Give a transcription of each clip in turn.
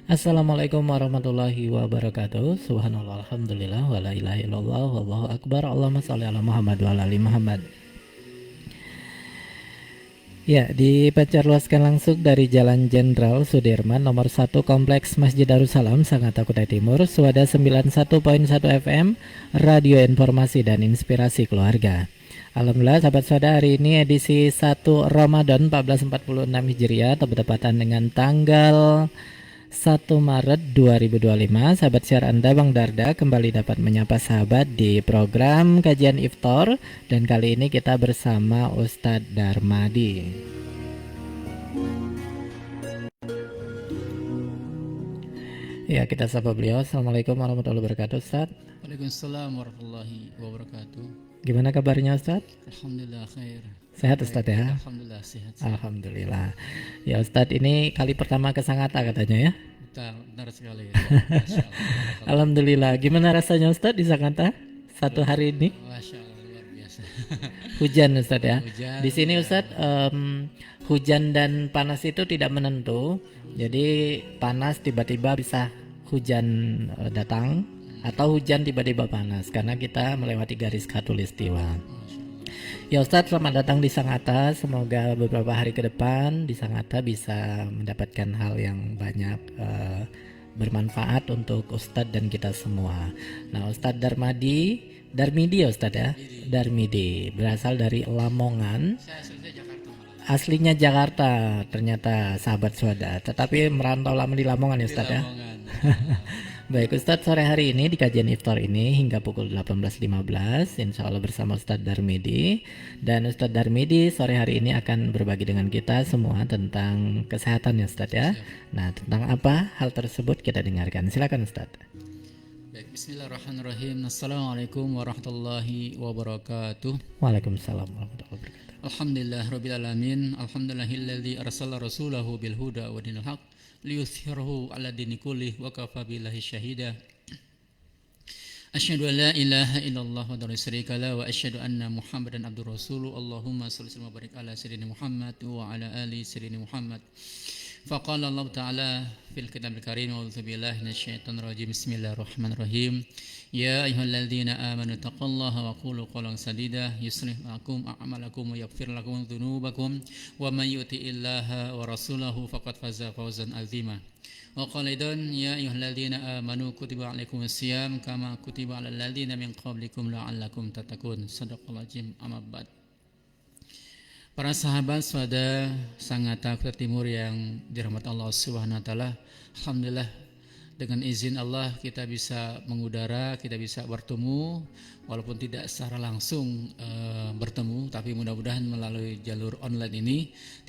Assalamualaikum warahmatullahi wabarakatuh. Subhanallah, alhamdulillah, wa la ilaha illallah, wallahu akbar. Allahumma sholli ala Muhammad wa ala ali Muhammad. Ya, dipancarluaskan langsung dari Jalan Jenderal Sudirman nomor 1 Kompleks Masjid Darussalam, Sangatta Kutai Timur, Suada 91.1 FM, Radio Informasi dan Inspirasi Keluarga. Alhamdulillah sahabat Suada, hari ini edisi 1 Ramadan 1446 Hijriah, bertepatan dengan tanggal 1 Maret 2025. Sahabat siar Anda Bang Darda kembali dapat menyapa sahabat di program kajian iftar, dan kali ini kita bersama Ustadz Darmadi. Ya, kita sapa beliau. Assalamualaikum warahmatullahi wabarakatuh, Ustadz. Waalaikumsalam warahmatullahi wabarakatuh. Gimana kabarnya, Ustadz? Alhamdulillah khair. Sehat Ustadz ya? Alhamdulillah sehat. Alhamdulillah. Ya Ustadz, ini kali pertama ke Sangatta katanya ya? Benar sekali. Alhamdulillah. Gimana rasanya Ustadz di Sangatta satu hari ini? Masya Allah, luar biasa. Hujan Ustadz ya? Hujan, di sini Ustadz, hujan dan panas itu tidak menentu. Jadi panas tiba-tiba bisa hujan datang, atau hujan tiba-tiba panas, karena kita melewati garis khatulistiwa. Ya Ustadz, selamat datang di Sangatta. Semoga beberapa hari ke depan di Sangatta bisa mendapatkan hal yang banyak bermanfaat untuk Ustadz dan kita semua. Nah, Ustadz Darmidi ya Ustadz ya? Darmidi, berasal dari Lamongan. Aslinya Jakarta ternyata sahabat Suada, tetapi merantau lama di Lamongan ya Ustadz ya? Baik Ustadz, sore hari ini di kajian iftar ini hingga pukul 18.15 insya Allah bersama Ustadz Darmidi. Dan Ustadz Darmidi sore hari ini akan berbagi dengan kita semua tentang kesehatan ya Ustadz ya. Nah, tentang apa hal tersebut kita dengarkan. Silakan Ustadz. Baik, bismillahirrahmanirrahim. Assalamualaikum warahmatullahi wabarakatuh. Waalaikumsalam warahmatullahi wabarakatuh. Alhamdulillah rabbil alamin. Alhamdulillahilladzi arsala rasulahu bil huda wa dinil haq liyuthhirahu ala dini kullih wa kafa billahi syahida. Asyhadu an la ilaha illallah wa la syarika la wa asyhadu anna Muhammadan abdur rasuluh. Allahumma shalli wa barik ala sayyidina Muhammad wa ala ali sayyidina Muhammad. Faqala Allah Ta'ala fil kitabil karim, a'udzu billahi minasyaitonir rajim. Bismillahirrahmanirrahim. Ya ayyuhalladzina amanu taqullaha wa qulu qawlan sadida yuslih lakum a'malakum wa yaghfir lakum dzunubakum wa may yuti'illaha wa rasulahu faqad faza fawzan 'azima. Wa qala aidan ya ayyuhalladzina amanu kutiba 'alaikumus shiyam kama kutiba 'alal ladzina min qablikum la'allakum tattaqun. Shadaqallahul azim. Amma ba'd. Para sahabat Suada Sangatta Kutai Timur yang dirahmati Allah Subhanahu wa taala, alhamdulillah dengan izin Allah kita bisa mengudara, kita bisa bertemu walaupun tidak secara langsung bertemu, tapi mudah-mudahan melalui jalur online ini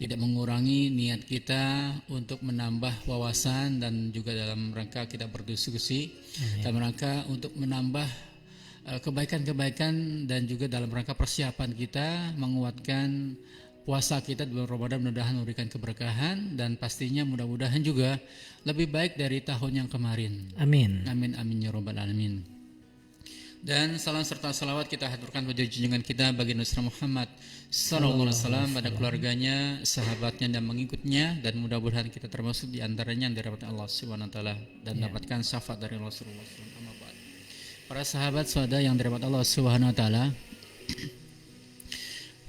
tidak mengurangi niat kita untuk menambah wawasan dan juga dalam rangka kita berdiskusi, dalam rangka untuk menambah kebaikan-kebaikan dan juga dalam rangka persiapan kita menguatkan puasa kita di bulan Ramadan. Mudah-mudahan memberikan keberkahan dan pastinya mudah-mudahan juga lebih baik dari tahun yang kemarin. Amin. Amin amin ya rabbal alamin. Dan salam serta salawat kita haturkan pada junjungan kita bagi Nabi Muhammad sallallahu alaihi wasallam, pada keluarganya, sahabatnya dan mengikutnya, dan mudah-mudahan kita termasuk di antaranya yang dirahmati Allah Subhanahu wa taala dan mendapatkan syafaat dari Rasulullah sallallahu alaihi wasallam. Para sahabat Suada yang dirahmati Allah Subhanahu wa taala,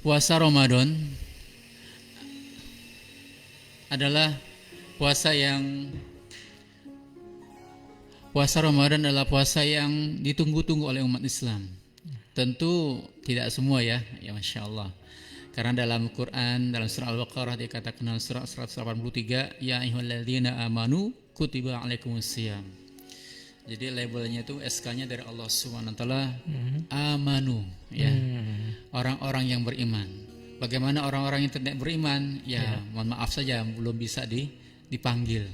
puasa Ramadan adalah puasa Ramadan adalah puasa yang ditunggu-tunggu oleh umat Islam. Tentu tidak semua ya Masya Allah. Karena dalam Quran, dalam surah Al-Baqarah dikatakan dalam surah 183, ya ayyuhalladzina amanu kutiba alaikumus syiyam. Jadi labelnya itu SK-nya dari Allah Subhanahu wa taala, amanu ya. Orang-orang yang beriman. Bagaimana orang-orang yang tidak beriman? Ya, mohon maaf saja belum bisa dipanggil.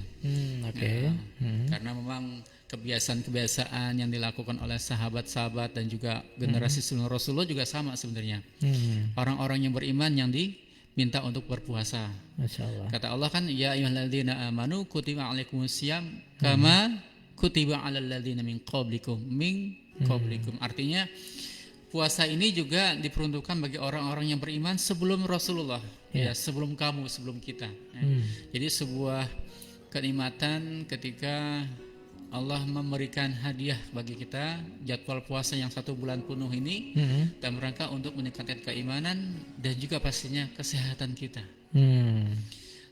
Karena memang kebiasaan-kebiasaan yang dilakukan oleh sahabat-sahabat dan juga generasi sebelum Rasulullah juga sama sebenarnya. Orang-orang yang beriman yang diminta untuk berpuasa. Masya Allah. Kata Allah kan, ya ayyuhalladzina amanu kutiba alaikumus syiyam kama kutiba alal ladzina min qablikum. Artinya puasa ini juga diperuntukkan bagi orang-orang yang beriman sebelum Rasulullah, Ya. ya, sebelum kamu, sebelum kita. Ya. Jadi sebuah kenikmatan ketika Allah memberikan hadiah bagi kita jadwal puasa yang 1 bulan penuh ini dalam rangka untuk meningkatkan keimanan dan juga pastinya kesehatan kita.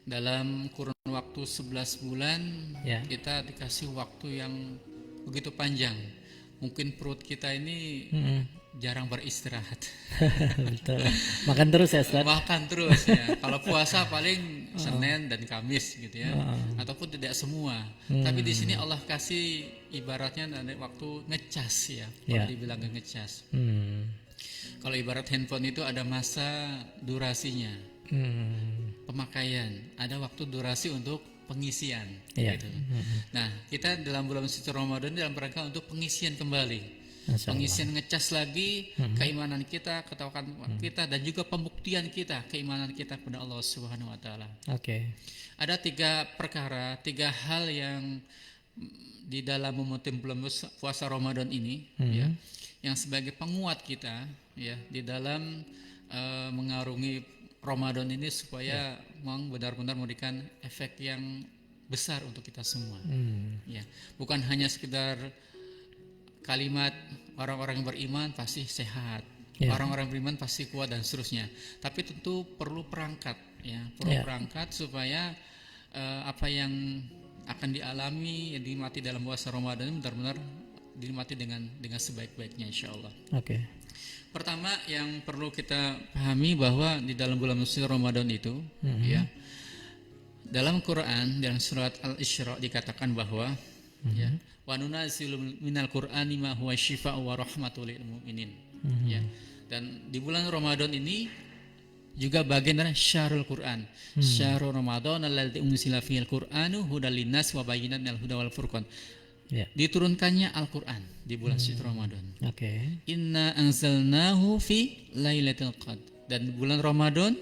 Dalam kurun waktu 11 bulan Ya. kita dikasih waktu yang begitu panjang. Mungkin perut kita ini jarang beristirahat. Betul. Makan terus ya Ustaz. Makan terus ya. Kalau puasa paling Senin dan Kamis gitu ya. Ataupun tidak semua. Tapi di sini Allah kasih ibaratnya ada waktu ngecas ya. Kalau Ya. dibilang ngecas. Hmm. Kalau ibarat handphone itu ada masa durasinya. Pemakaian, ada waktu durasi untuk pengisian. Ya. Gitu. Nah, kita dalam bulan suci Ramadan dalam rangka untuk pengisian kembali. Masya Allah. Pengisian ngecas lagi keimanan kita, ketawakan kita, dan juga pembuktian kita keimanan kita kepada Allah Subhanahu Wa Taala. Oke. Ada 3 perkara, 3 hal yang di dalam memetim bulan puasa Ramadan ini, ya, yang sebagai penguat kita, ya, di dalam mengarungi Ramadan ini supaya memang benar-benar memberikan efek yang besar untuk kita semua. Ya, bukan hanya sekedar kalimat orang-orang yang beriman pasti sehat, orang-orang beriman pasti kuat dan seterusnya. Tapi tentu perlu perangkat, ya, perlu perangkat supaya apa yang akan dialami, yang dinikmati dalam puasa Ramadan ini benar-benar dinikmati dengan sebaik-baiknya, insya Allah. Oke. Pertama yang perlu kita pahami bahwa di dalam bulan suci Ramadan itu, ya, dalam Quran dalam surat Al-Isra dikatakan bahwa ya, wa nunazzilu minal Qur'ani ma huwa syifaa'u wa rahmatul lil mu'minin. Ya. Dan di bulan Ramadan ini juga bagian dari syahrul Quran. Syahrul Ramadan alladzi unzila fihil Qur'anu hudal linnas wa bayyinatin minal huda wal furqan. Ya. Diturunkannya Al-Quran di bulan suci Ramadan. Oke. Inna anzalnahu fi lailatul qadr. Dan bulan Ramadan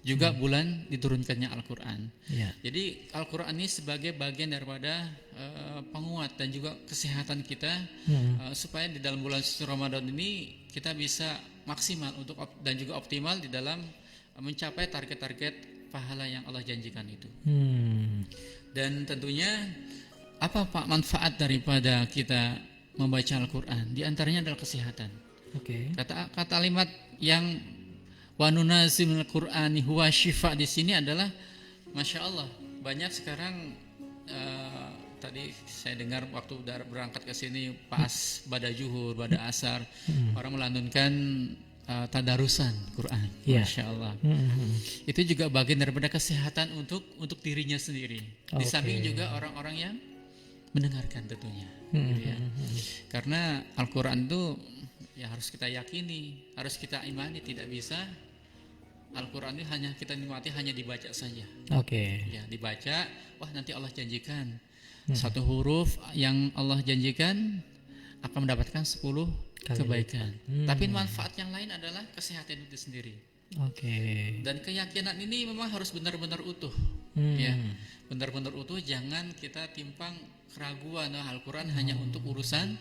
juga bulan diturunkannya Al-Quran. Ya. Jadi Al-Quran ini sebagai bagian daripada penguat dan juga kesehatan kita, supaya di dalam bulan suci Ramadan ini kita bisa maksimal untuk dan juga optimal di dalam mencapai target-target pahala yang Allah janjikan itu. Dan tentunya apa Pak manfaat daripada kita membaca Al-Quran? Di antaranya adalah kesehatan. Oke. Kata kalimat yang wa nunazilul Qur'ani huwa syifa di sini adalah Masya Allah, banyak sekarang tadi saya dengar waktu berangkat ke sini pas pada zuhur, pada asar, orang melantunkan tadarusan Quran. Ya. Masya Allah. Itu juga bagian daripada kesehatan untuk dirinya sendiri. Di samping juga orang-orang yang mendengarkan tentunya, gitu ya. Karena Al-Quran itu ya harus kita yakini, harus kita imani, tidak bisa Al-Quran ini hanya kita nikmati hanya dibaca saja. Oke. Ya, dibaca, wah nanti Allah janjikan satu huruf yang Allah janjikan akan mendapatkan 10 kebaikan. Tapi manfaat yang lain adalah kesehatan itu sendiri. Oke. Dan keyakinan ini memang harus benar-benar utuh, ya, benar-benar utuh. Jangan kita timpang keraguan. Al-Quran hanya untuk urusan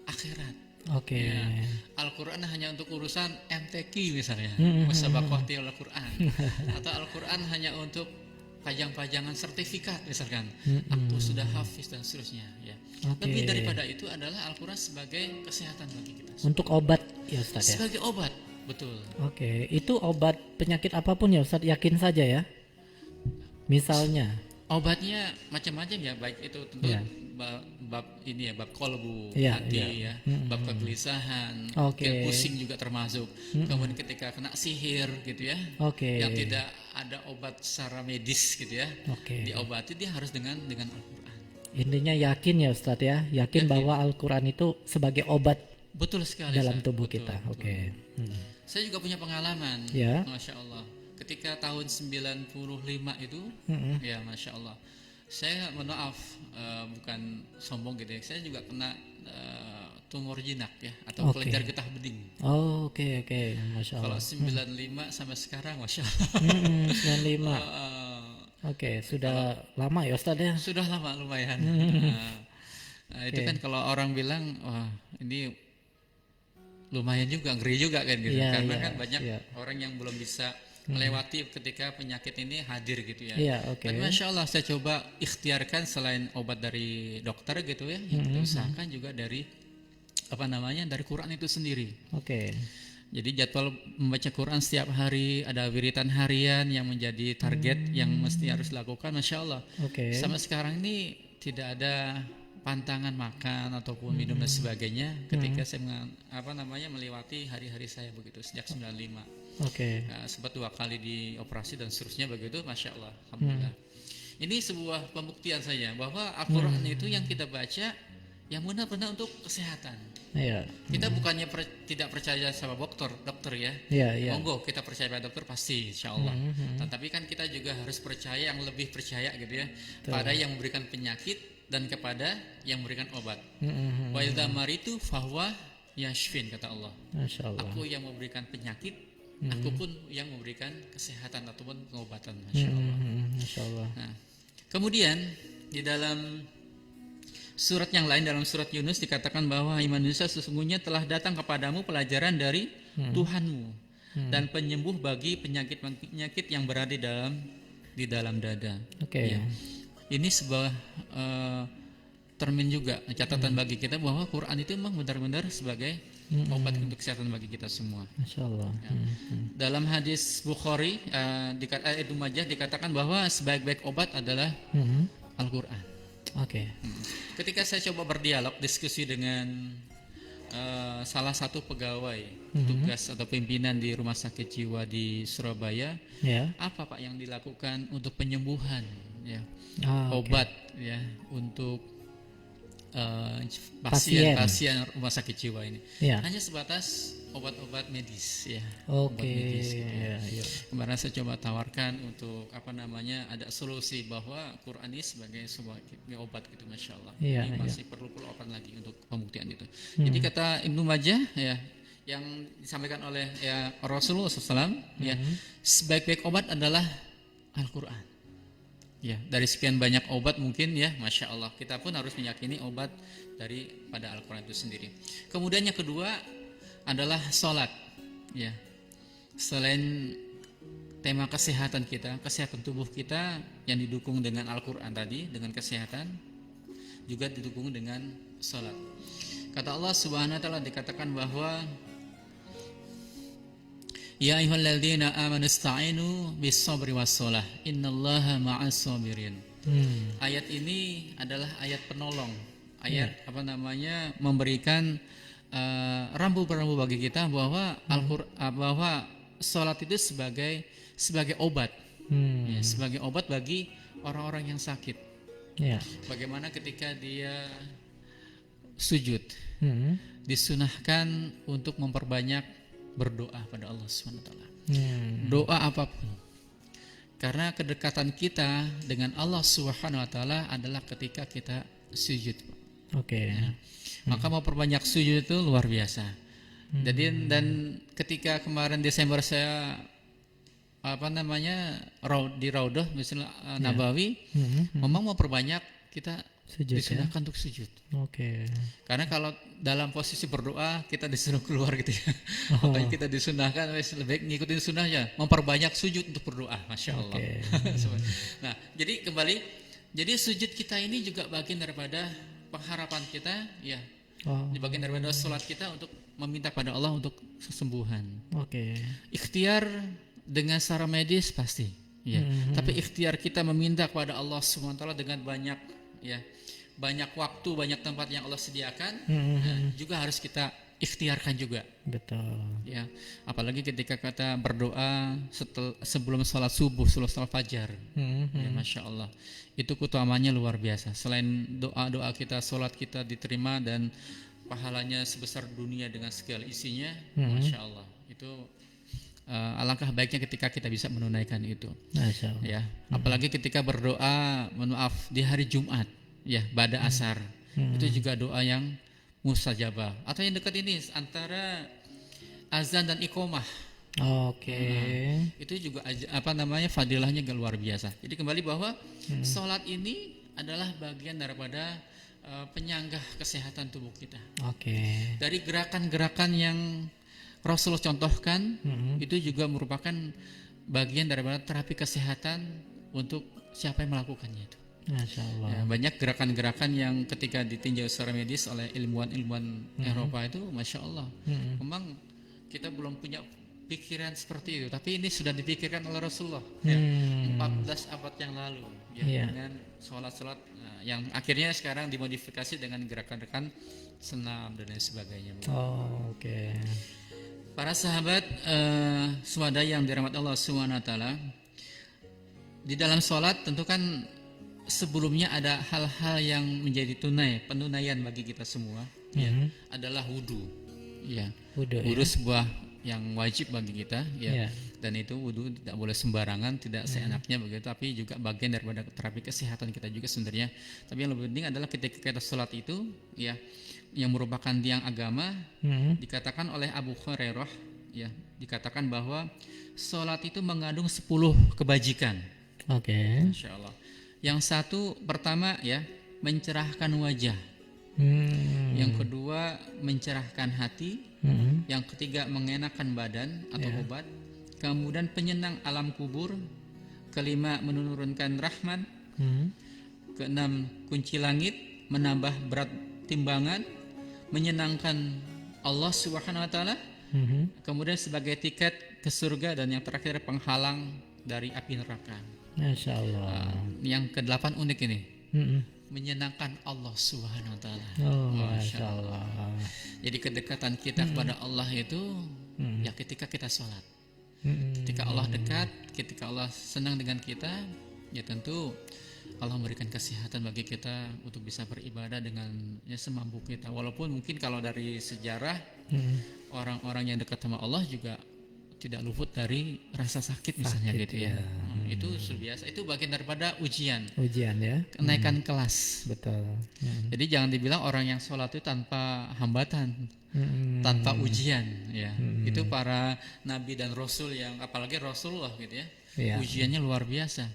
akhirat. Oke. Ya, Al-Quran hanya untuk urusan MTQ misalnya, musabaqah tilawah Al-Quran, atau Al-Quran hanya untuk pajang-pajangan sertifikat misalkan, aku sudah hafiz dan seterusnya. Ya. Lebih daripada itu adalah Al-Quran sebagai kesehatan bagi kita. Untuk obat ya Ustaz ya. Sebagai obat, betul. Oke, itu obat penyakit apapun ya Ustaz, yakin saja ya. Misalnya Obatnya macam-macam ya, baik itu tentu Ya. bab ini ya, bab kolbu, Ya, hati ya, bab kegelisahan, Oke. pusing juga termasuk. Kemudian ketika kena sihir gitu ya, Oke. yang tidak ada obat secara medis gitu ya, Oke. diobati dia harus dengan Al-Quran. Intinya yakin ya Ustaz ya, yakin bahwa Al-Quran itu sebagai obat Betul sekali dalam Ustaz. tubuh Betul, kita. betul. Oke. Saya juga punya pengalaman, Ya. Masya Allah. Ketika tahun 95 itu, ya Masya Allah, saya mohon maaf, bukan sombong gitu ya, saya juga kena tumor jinak ya, atau Oke. kelenjar getah bening. Oh, oke, Masya Kalau Allah. 95 sampai sekarang Masya Allah. 95. Oke, sudah lama ya Ustaz ya. Sudah lama lumayan. Nah, itu kan kalau orang bilang, wah ini lumayan juga, ngeri juga kan gitu. Iya, Karena iya, kan banyak iya. orang yang belum bisa melewati ketika penyakit ini hadir gitu ya. Iya, oke. Tapi Masya Allah saya coba ikhtiarkan selain obat dari dokter gitu ya, yang kita usahakan juga dari dari Quran itu sendiri. Oke. Jadi jadwal membaca Quran setiap hari, ada wiritan harian yang menjadi target yang mesti harus dilakukan, Masya Allah. Oke. Sampai sekarang ini tidak ada pantangan makan ataupun minum dan sebagainya ketika saya melewati hari-hari saya begitu sejak 95. Oke. Sempat 2 kali dioperasi dan seterusnya begitu, Masya Allah, Alhamdulillah. Ini sebuah pembuktian saya bahwa Al-Quran itu yang kita baca yang benar-benar untuk kesehatan. Iya. Kita bukannya tidak percaya sama dokter ya. Iya, iya. Monggo kita percaya pada dokter pasti, insya Allah. Tapi kan kita juga harus percaya yang lebih percaya gitu ya, pada yang memberikan penyakit dan kepada yang memberikan obat. Wa idza maritu fahuwa yashfin, kata Allah. Masya Allah. Aku yang memberikan penyakit, aku pun yang memberikan kesehatan ataupun pengobatan, Masya Allah. Masya Allah. Nah, kemudian di dalam surat yang lain, dalam surat Yunus dikatakan bahwa manusia sesungguhnya telah datang kepadamu pelajaran dari Tuhanmu dan penyembuh bagi penyakit-penyakit yang berada di dalam dada. Oke. Ya. Ini sebuah termin juga, catatan bagi kita bahwa Quran itu memang benar-benar sebagai obat untuk kesehatan bagi kita semua. Masya Allah. Ya. Dalam hadis Bukhari, Ibnu Majah dikatakan bahwa sebaik-baik obat adalah Al-Quran. Oke. Ketika saya coba berdialog, diskusi dengan salah satu pegawai tugas atau pimpinan di rumah sakit jiwa di Surabaya, Ya. apa Pak yang dilakukan untuk penyembuhan, ya, Oke. obat ya untuk pasien rumah sakit jiwa ini? Ya. Hanya sebatas obat-obat medis ya. Oke. Obat medis, gitu. Ya, ya. Kemarin saya coba tawarkan untuk ada solusi bahwa Quran ini sebagai sebuah obat gitu, Masya Allah. Iya, Ini iya. masih perlu obat lagi untuk pembuktian itu. Jadi kata Ibnu Majah ya, yang disampaikan oleh ya Rasulullah SAW ya, sebaik-baik obat adalah Al-Quran. Ya, dari sekian banyak obat mungkin ya, Masya Allah, kita pun harus meyakini obat daripada Al-Quran itu sendiri. Kemudian yang kedua adalah sholat. Ya, selain tema kesehatan kita, kesehatan tubuh kita yang didukung dengan Al-Quran tadi, dengan kesehatan, juga didukung dengan sholat. Kata Allah Subhanahu wa taala, dikatakan bahwa ya ayyuhalladzina amanu ista'inu bis-sabri was-shalah innallaha ma'as-sabirin. Ayat ini adalah ayat penolong, ayat memberikan rambu-rambu bagi kita bahwa bahwa salat itu sebagai obat. Ya, sebagai obat bagi orang-orang yang sakit. Ya. Bagaimana ketika dia sujud, disunahkan untuk memperbanyak berdoa pada Allah SWT. Doa apapun. Karena kedekatan kita dengan Allah SWT adalah ketika kita sujud. Oke. Ya. Maka mau perbanyak sujud itu luar biasa. Jadi dan ketika kemarin Desember saya di Raudhah misalnya Nabawi, memang mau perbanyak kita Sujud, disunahkan untuk sujud. Oke. Karena kalau dalam posisi berdoa kita disuruh keluar gitu ya. Makanya kita disunahkan lebih baik ngikutin sunnahnya, memperbanyak sujud untuk berdoa, Masya Allah. Nah, jadi kembali, jadi sujud kita ini juga bagian daripada pengharapan kita, ya. Bagian daripada sholat kita untuk meminta pada Allah untuk kesembuhan. Oke. Ikhtiar dengan secara medis pasti, ya. Tapi ikhtiar kita meminta kepada Allah SWT dengan banyak waktu, banyak tempat yang Allah sediakan, juga harus kita ikhtiarkan juga. Betul. Ya, apalagi ketika kita berdoa sebelum sholat subuh, sebelum sholat fajar, ya, Masya Allah, itu keutamaannya luar biasa. Selain doa kita, sholat kita diterima dan pahalanya sebesar dunia dengan segala isinya, Masya Allah, itu alangkah baiknya ketika kita bisa menunaikan itu. Masya Allah. Ya, apalagi ketika berdoa, di hari Jumat, ya, ba'da asar, itu juga doa yang mustajabah. Atau yang dekat ini antara azan dan iqomah. Oke. Itu juga fadilahnya luar biasa. Jadi kembali bahwa sholat ini adalah bagian daripada penyanggah kesehatan tubuh kita. Oke. Dari gerakan-gerakan yang Rasul contohkan, itu juga merupakan bagian daripada terapi kesehatan untuk siapa yang melakukannya itu. Masya Allah. Ya, banyak gerakan-gerakan yang ketika ditinjau secara medis oleh ilmuwan-ilmuwan Eropa itu, masya Allah, memang kita belum punya pikiran seperti itu, tapi ini sudah dipikirkan oleh Rasulullah ya, 14 abad yang lalu ya, Iya. dengan sholat-sholat yang akhirnya sekarang dimodifikasi dengan gerakan-gerakan senam dan lain sebagainya. Oh, oke. Para sahabat swada yang dirahmati Allah SWT, di dalam sholat tentu kan sebelumnya ada hal-hal yang menjadi penunaian bagi kita semua ya, adalah wudhu ya. Wudhu Wudhu sebuah yang wajib bagi kita ya. Iya. Dan itu wudhu tidak boleh sembarangan, tidak seenaknya begitu, tapi juga bagian daripada terapi kesehatan kita juga sebenarnya. Tapi yang lebih penting adalah ketika kita sholat itu ya, yang merupakan tiang agama, dikatakan oleh Abu Hurairah ya, dikatakan bahwa sholat itu mengandung 10 kebajikan. Oke. Masya Allah. Yang satu pertama ya, mencerahkan wajah. Yang kedua mencerahkan hati. Yang ketiga mengenakan badan atau obat. Kemudian penyenang alam kubur. Kelima menurunkan rahmat. Keenam kunci langit, menambah berat timbangan, menyenangkan Allah Subhanahu wa taala. Kemudian sebagai tiket ke surga, dan yang terakhir penghalang dari api neraka. Masya Allah. Yang ke-8 unik ini. Menyenangkan Allah Subhanahu wa taala. Oh, Masya Allah. Jadi kedekatan kita kepada Allah itu ya ketika kita sholat. Ketika Allah dekat, ketika Allah senang dengan kita, ya tentu Allah memberikan kesehatan bagi kita untuk bisa beribadah dengan ya semampu kita. Walaupun mungkin kalau dari sejarah orang-orang yang dekat sama Allah juga tidak luput dari rasa sakit misalnya gitu ya. Itu sudah biasa, itu bagian daripada ujian ya. kenaikan kelas. Betul. Jadi jangan dibilang orang yang sholat itu tanpa hambatan, tanpa ujian ya. Itu para nabi dan rasul yang, apalagi Rasulullah gitu ya, ujiannya luar biasa.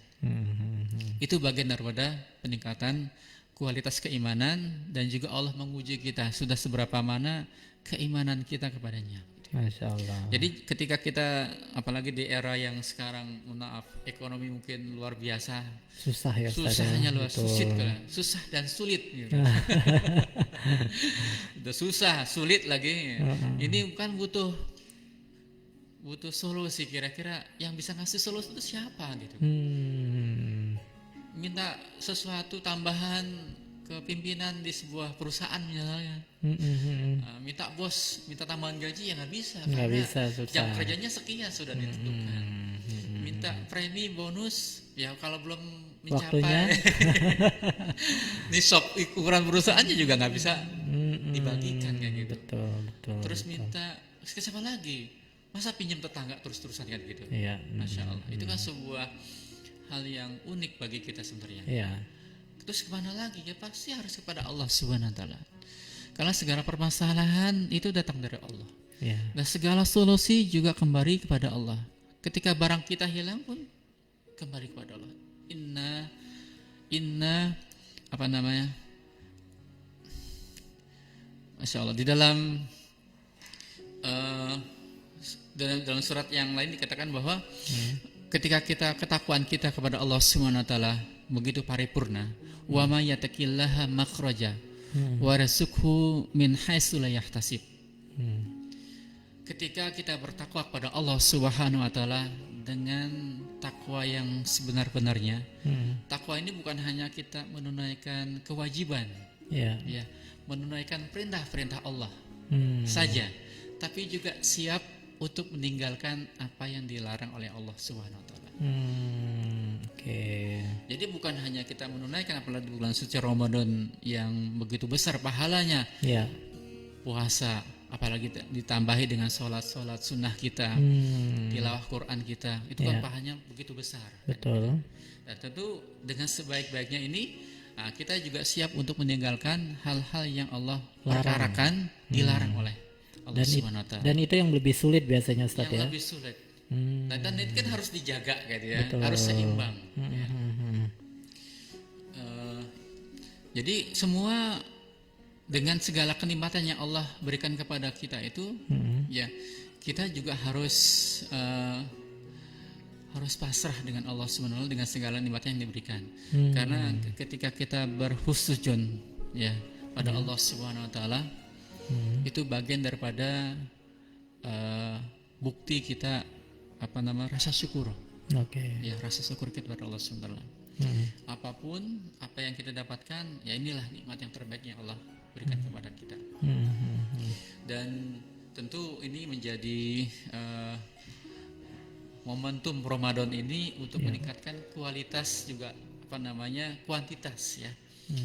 Itu bagian daripada peningkatan kualitas keimanan, dan juga Allah menguji kita sudah seberapa mana keimanan kita kepadanya. Masya Allah. Jadi ketika kita, apalagi di era yang sekarang, maaf, ekonomi mungkin luar biasa, susah ya, susahnya luar susah dan sulit gitu. Udah susah, sulit lagi. Ini kan butuh solusi. Kira-kira yang bisa ngasih solusi itu siapa gitu? Minta sesuatu tambahan ke pimpinan di sebuah perusahaan misalnya, minta bos minta tambahan gaji, ya nggak bisa, susah. Jam kerjanya sekian sudah ditentukan. Minta premi bonus, ya kalau belum mencapai nisab ukuran perusahaannya juga nggak bisa dibagikan kayak gitu. Betul. Terus minta ke siapa lagi? Masa pinjam tetangga terus-terusan kan gitu? Iya. Masya Allah. Itu kan sebuah hal yang unik bagi kita sebenarnya. Iya. Terus kemana lagi? Ya pasti harus kepada Allah Subhanahu wa taala. Karena segala permasalahan itu datang dari Allah. Ya. Dan segala solusi juga kembali kepada Allah. Ketika barang kita hilang pun kembali kepada Allah. Inna apa namanya? Masya Allah. Di dalam surat yang lain dikatakan bahwa ketika ketakwaan kita kepada Allah Subhanahu wa taala begitu paripurna, wa may yattaqillaha makhraja wa yarzuqhu min haitsu la yahtasib. Ketika kita bertakwa kepada Allah Subhanahu wa taala dengan takwa yang sebenar-benarnya. Takwa ini bukan hanya kita menunaikan kewajiban, ya, menunaikan perintah-perintah Allah saja, tapi juga siap untuk meninggalkan apa yang dilarang oleh Allah Subhanahu wa taala. Jadi bukan hanya kita menunaikan, apalagi bulan suci Ramadan yang begitu besar pahalanya, puasa, apalagi ditambahi dengan sholat sunnah kita, tilawah Quran kita, itu kan pahalanya begitu besar. Betul. Dan tentu dengan sebaik-baiknya ini, kita juga siap untuk meninggalkan hal-hal yang Allah perkarakan, dilarang oleh Allah Subhanahu wa taala. Dan itu yang lebih sulit biasanya, Ustaz, ya. Lebih sulit. Dan itu kan harus dijaga gitu ya, harus seimbang. Jadi semua dengan segala kenikmatan yang Allah berikan kepada kita itu, ya kita juga harus pasrah dengan Allah Subhanahu wa taala dengan segala nikmat yang diberikan. Karena ketika kita berhusnuzon ya pada Allah Subhanahu wa taala, itu bagian daripada bukti kita rasa syukur. Ya, rasa syukur kita kepada Allah Subhanahu wa taala. Apapun apa yang kita dapatkan, ya inilah nikmat yang terbaik yang Allah berikan kepada kita. Dan tentu ini menjadi momentum Ramadan ini untuk meningkatkan kualitas juga kuantitas ya.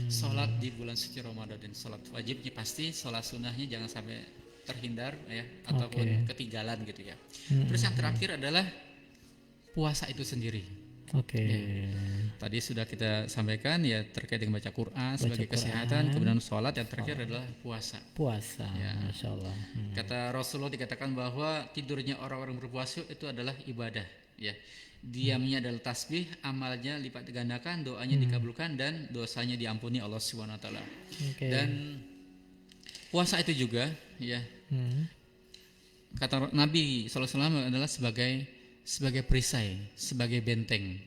Salat di bulan suci Ramadan, dan salat wajibnya pasti, salat sunnahnya jangan sampai terhindar ya, ataupun ketinggalan gitu ya. Terus yang terakhir adalah puasa itu sendiri. Ya. Tadi sudah kita sampaikan ya terkait dengan baca Quran sebagai kesehatan, kemudian sholat, yang terakhir adalah puasa. Ya. Masya Allah. Kata Rasulullah dikatakan bahwa tidurnya orang-orang berpuasa itu adalah ibadah. Ya, diamnya adalah tasbih, amalnya lipat gandakan, doanya dikabulkan, dan dosanya diampuni Allah Subhanahu wa taala. Dan puasa itu juga ya, kata Nabi SAW adalah sebagai perisai, sebagai benteng.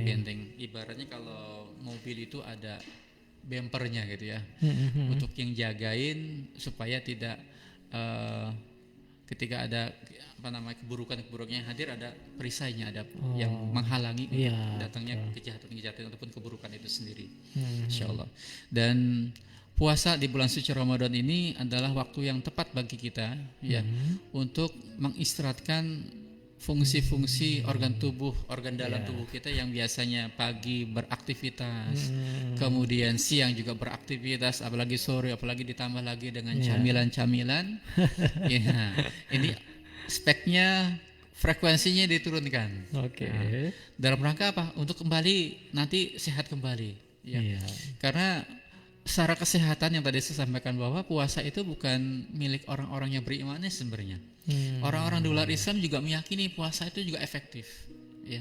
Benteng, ibaratnya kalau mobil itu ada bempernya gitu ya, untuk yang jagain supaya tidak ketika ada keburukan yang hadir, ada perisainya, ada yang menghalangi datangnya kejahatan ataupun keburukan itu sendiri. Insyaallah. Dan puasa di bulan suci Ramadan ini adalah waktu yang tepat bagi kita ya, untuk mengistirahatkan fungsi-fungsi organ dalam tubuh kita yang biasanya pagi beraktivitas, kemudian siang juga beraktivitas, apalagi sore, apalagi ditambah lagi dengan camilan-camilan. Ya, ini speknya, frekuensinya diturunkan. Nah, dalam rangka apa? Untuk kembali nanti sehat kembali. Ya. Karena secara kesehatan yang tadi saya sampaikan bahwa puasa itu bukan milik orang-orang yang beriman sebenarnya. Orang-orang di luar Islam juga meyakini puasa itu juga efektif. Ya.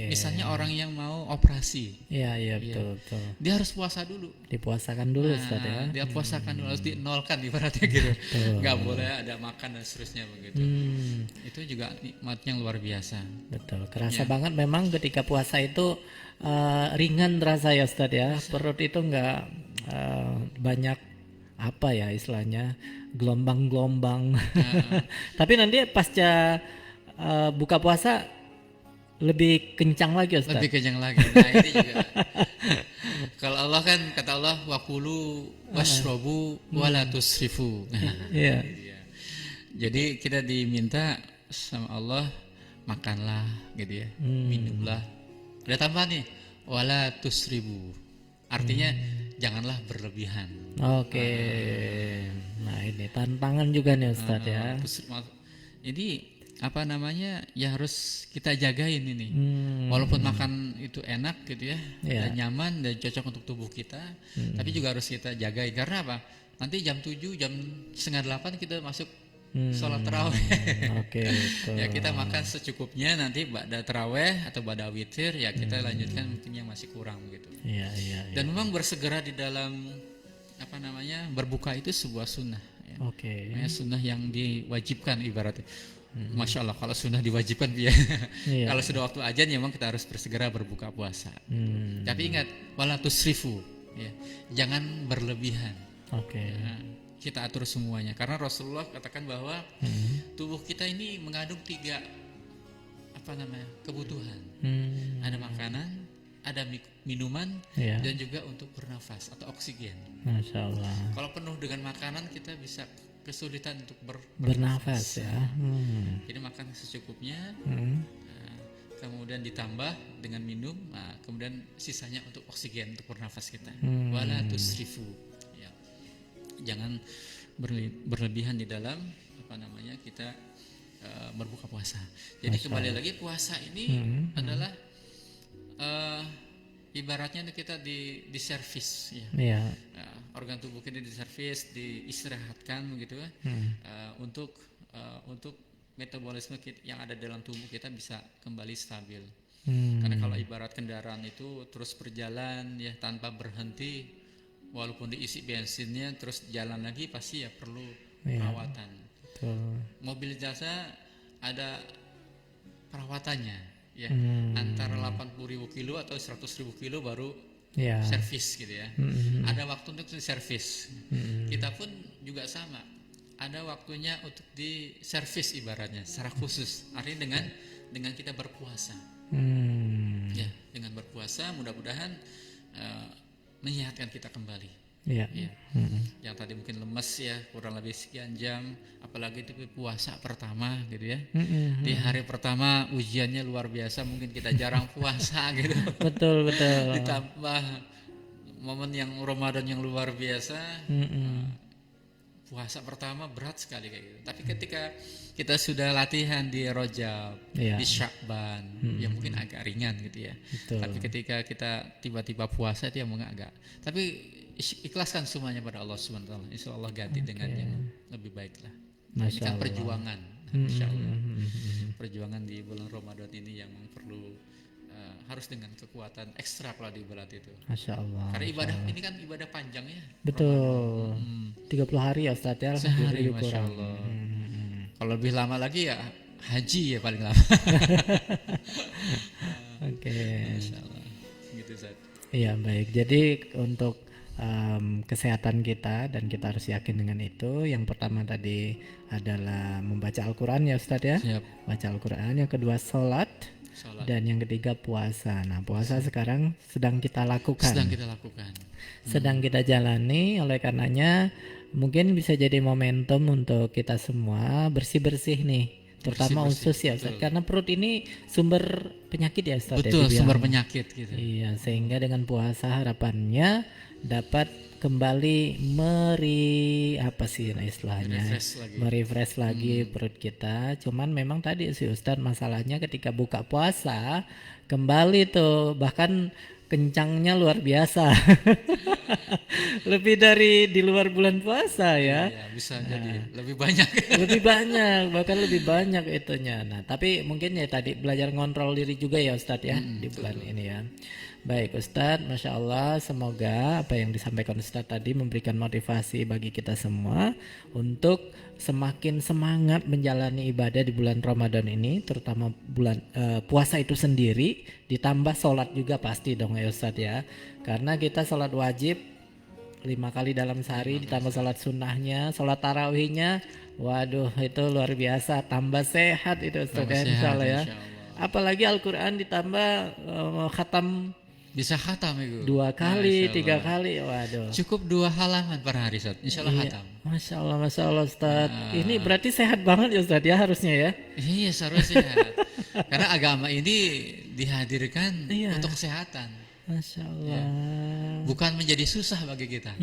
Misalnya orang yang mau operasi, betul. Dia harus puasa dulu. Dipuasakan dulu, Ustaz ya. Dia puasakan dulu, harus dinolkan ibaratnya gitu. Nggak boleh ada makan dan seterusnya begitu. Itu juga nikmat yang luar biasa. Betul. Kerasa banget memang ketika puasa itu ringan terasa ya Ustaz ya. Perut itu nggak banyak istilahnya gelombang-gelombang. Tapi nanti pasca buka puasa lebih kencang lagi Ustaz. Lebih kencang lagi. Nah ini juga. Kalau Allah kan kata Allah wakulu washrobu wala tusrifu. Jadi kita diminta sama Allah makanlah gitu ya, minumlah. Ada tambahan nih, wala tusribu. Artinya janganlah berlebihan. Nah ini tantangan juga nih Ustaz ya. Jadi ya harus kita jagain ini. Walaupun makan itu enak gitu ya, dan nyaman dan cocok untuk tubuh kita, tapi juga harus kita jagain. Karena apa? Nanti jam 7, jam setengah 8 kita masuk sholat taraweh. Ya kita makan secukupnya, nanti ba'da taraweh atau ba'da witir ya kita lanjutkan mungkin yang masih kurang gitu. Dan memang bersegera di dalam berbuka itu sebuah sunnah. Ya. Sunnah yang diwajibkan ibaratnya. Masya Allah, kalau sunnah diwajibkan kalau sudah waktu ajan ya memang kita harus bersegera berbuka puasa. Tapi ingat, wala tusrifu, ya. Jangan berlebihan. Ya, kita atur semuanya, karena Rasulullah katakan bahwa tubuh kita ini mengandung 3 kebutuhan. Ada makanan, ada minuman, dan juga untuk bernafas atau oksigen. Masya Allah. Kalau penuh dengan makanan kita bisa kesulitan untuk bernafas ya. Jadi makan secukupnya, kemudian ditambah dengan minum, kemudian sisanya untuk oksigen untuk bernafas kita. Wala tusrifu. Ya. Jangan berlebihan di dalam kita berbuka puasa. Jadi kembali lagi puasa ini adalah ibaratnya kita di servis ya. Organ tubuh kita diservis, diistirahatkan begitu ya. Untuk metabolisme yang ada dalam tubuh kita bisa kembali stabil. Karena kalau ibarat kendaraan itu terus berjalan ya tanpa berhenti, walaupun diisi bensinnya terus jalan lagi pasti ya perlu Iya. perawatan. Betul. Mobil jasa ada perawatannya ya, Hmm. antara 80.000 kilo atau 100.000 kilo baru Ya. servis gitu ya. Mm-mm. Ada waktu untuk servis. Mm-mm. Kita pun juga sama. Ada waktunya untuk diservis ibaratnya secara khusus. Artinya dengan kita berpuasa. Hmm. Ya, dengan berpuasa mudah-mudahan menyehatkan kita kembali. Ya. Ya. Mm-mm. Yang tadi mungkin lemes ya, kurang lebih sekian jam, apalagi itu puasa pertama gitu ya. Mm-mm. Di hari pertama ujiannya luar biasa, mungkin kita jarang puasa gitu. Betul, betul. Ditambah momen yang Ramadan yang luar biasa, Mm-mm. puasa pertama berat sekali kayak gitu. Tapi ketika kita sudah latihan di Rajab, Iya. di Sya'ban, ya mungkin agak ringan gitu ya. Betul. Tapi ketika kita tiba-tiba puasa itu yang mungkin agak. Tapi ikhlaskan semuanya pada Allah Subhanahu wa taala. Insya Allah ganti dengan yang lebih baik lah. Ini Masya kan Allah. perjuangan, Insya Allah. Mm-mm. Perjuangan di bulan Ramadan ini yang perlu harus dengan kekuatan ekstra kalau di bulan itu. Masya Allah. Karena ibadah ini kan ibadah panjang ya. Betul. 30 hari ya Ustaz ya. Sehari, Alhamdulillah Masya kurang. Allah. Mm-mm. Kalau lebih lama lagi ya haji ya paling lama. Oke. Masya Allah. Gitu Zat. Iya baik. Jadi untuk kesehatan kita dan kita harus yakin dengan itu. Yang pertama tadi adalah membaca Al-Quran ya Ustadz ya. Siap. Baca Al-Quran. Yang kedua sholat. Salat. Dan yang ketiga puasa. Nah puasa sekarang sedang kita lakukan. Sedang kita lakukan. Sedang kita jalani. Oleh karenanya mungkin bisa jadi momentum untuk kita semua bersih-bersih nih. Terutama Bersih-bersih, usus ya Ustadz. betul. Karena perut ini sumber penyakit ya Ustadz. Betul, dibilang. sumber penyakit gitu. Iya, sehingga dengan puasa harapannya dapat kembali istilahnya Refresh lagi. merefresh lagi perut kita. Cuman memang tadi sih Ustadz masalahnya ketika buka puasa kembali tuh bahkan kencangnya luar biasa. Lebih dari di luar bulan puasa ya. Ya, bisa jadi lebih banyak. Lebih banyak, bahkan lebih banyak itunya. Nah, tapi mungkin ya tadi belajar ngontrol diri juga ya Ustadz ya di bulan ini ya. Baik Ustadz, Masya Allah, semoga apa yang disampaikan Ustadz tadi memberikan motivasi bagi kita semua untuk semakin semangat menjalani ibadah di bulan Ramadan ini, terutama bulan puasa itu sendiri, ditambah sholat juga pasti dong ya Ustadz ya. Karena kita sholat wajib 5 kali dalam sehari ditambah sholat sunnahnya, sholat tarawihnya, waduh itu luar biasa, tambah sehat itu Ustaz Tambah ya, sehat, insya Allah ya. insya Allah. Apalagi Al-Quran ditambah khatam Bisa khatam itu. 2 kali, Masya 3 Allah. kali, waduh. Cukup 2 halaman per hari Ustaz. Insya Allah Iya. khatam. Masya Allah Ustaz. Ini berarti sehat banget ya Ustaz ya harusnya ya. Iya seharusnya. Karena agama ini dihadirkan Iya. untuk kesehatan, Masya Allah. bukan menjadi susah bagi kita.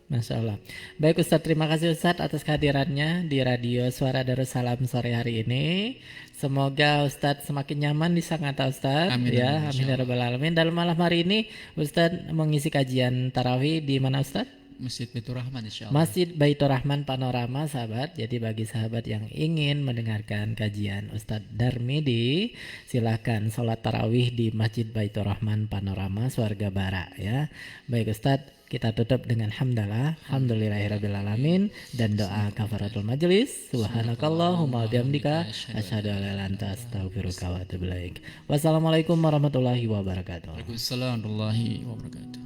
Masya Allah. Baik Ustadz, terima kasih Ustadz atas kehadirannya di Radio Suara Darussalam sore hari ini. Semoga Ustadz semakin nyaman di Sangatta Ustadz. Amin, Ya, amin, amin ya rabbal alamin. Dalam malam hari ini Ustadz mengisi kajian tarawih di mana Ustadz? Masjid Baitur Rahman insya Allah. Masjid Baitur Rahman Panorama sahabat. Jadi bagi sahabat yang ingin mendengarkan kajian Ustadz Darmidi, silahkan sholat tarawih di Masjid Baitur Rahman Panorama Swarga Barat ya. Baik Ustadz, kita tutup dengan hamdalah, alhamdulillahirrabbilalamin, dan doa kafaratul majelis. Subhanakallahumma wa bihamdika asyhadu an la ilaha illa anta astaghfiruka wa atubu ilaik. Wassalamualaikum warahmatullahi wabarakatuh. Waalaikumsalam warahmatullahi wabarakatuh.